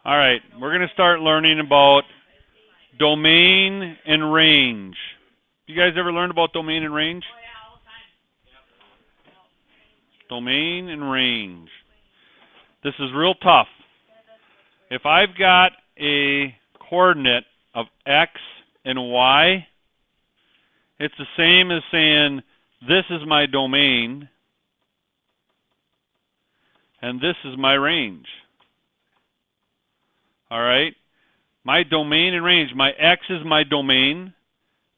All right, we're going to start learning about domain and range. You guys ever learned about domain and range? Domain and range. This is real tough. If I've got a coordinate of x and y, it's the same as saying this is my domain and this is my range. All right? My domain and range. My x is my domain.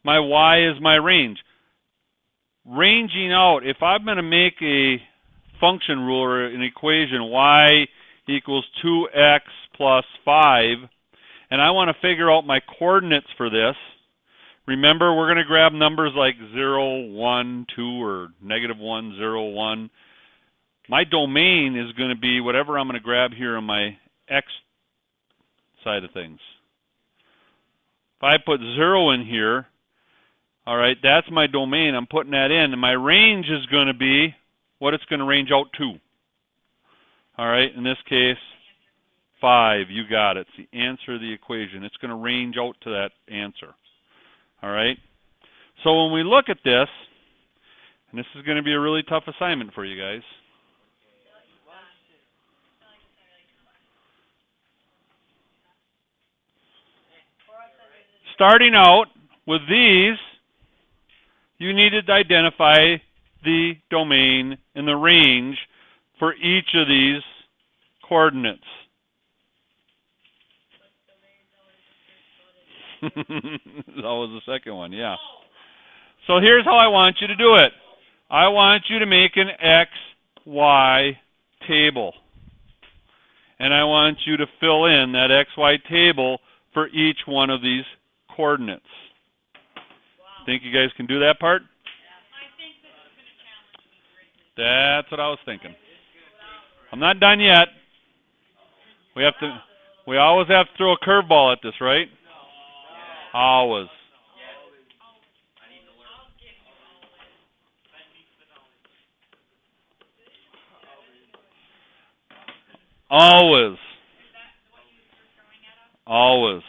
My y is my range. Ranging out, if I'm going to make a function rule or an equation, y equals 2x plus 5, and I want to figure out my coordinates for this, remember we're going to grab numbers like 0, 1, 2, or -1, 0, 1. My domain is going to be whatever I'm going to grab here on my x side of things. If I put 0 in here, all right, that's my domain. I'm putting that in. And my range is going to be what it's going to range out to. All right, in this case, 5. You got it. It's the answer to the equation. It's going to range out to that answer. All right? So when we look at this, and this is going to be a really tough assignment for you guys. Starting out with these, you needed to identify the domain and the range for each of these coordinates. That was the second one, yeah. So here's how I want you to do it. I want you to make an X, Y table. And I want you to fill in that X, Y table for each one of these coordinates. Wow. Think you guys can do that part? I think this is going to challenge me greatly. That's what I was thinking. I'm not done yet. We always have to throw a curveball at this, right? Always. Always. Always.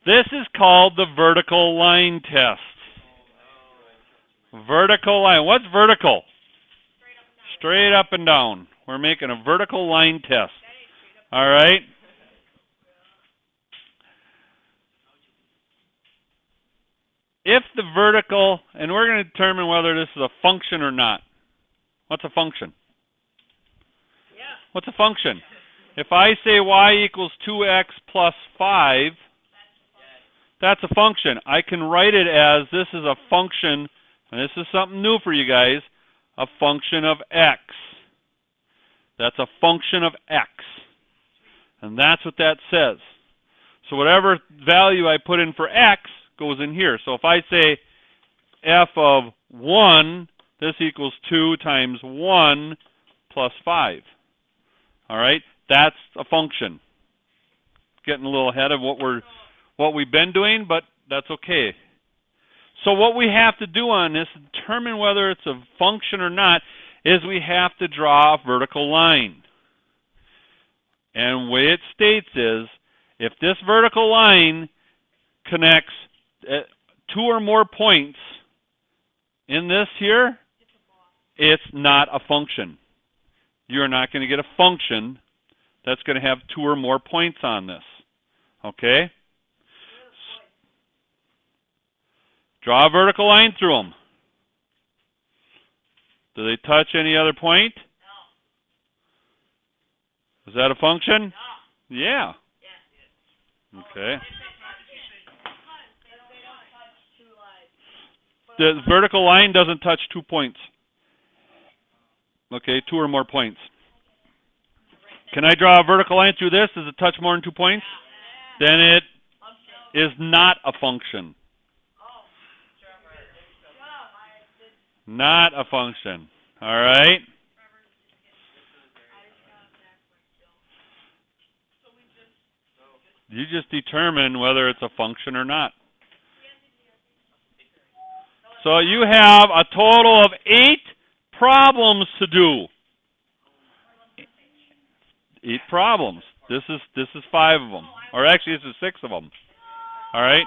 This is called the vertical line test. Vertical line. What's vertical? Straight up and down. We're making a vertical line test. All right? If the vertical, and we're going to determine whether this is a function or not. What's a function? What's a function? If I say y equals 2x plus 5, that's a function. I can write it as this is a function, and this is something new for you guys, a function of x. That's a function of x. And that's what that says. So whatever value I put in for x goes in here. So if I say f of 1, this equals 2 times 1 plus 5. All right? That's a function. Getting a little ahead of what we've been doing, but that's okay. So what we have to do on this, determine whether it's a function or not, is we have to draw a vertical line. And the way it states is, if this vertical line connects 2 or more points in this here, it's not a function. You're not going to get a function that's going to have 2 or more points on this. Okay? Draw a vertical line through them. Do they touch any other point? No. Is that a function? No. Yeah. Okay. The vertical line doesn't touch 2 points. Okay, 2 or more points. Can I draw a vertical line through this? Does it touch more than 2 points? Then it is not a function. Not a function. All right? You just determine whether it's a function or not. So you have a total of 8 problems to do. 8 problems. This is 5 of them. Or actually, this is 6 of them. All right?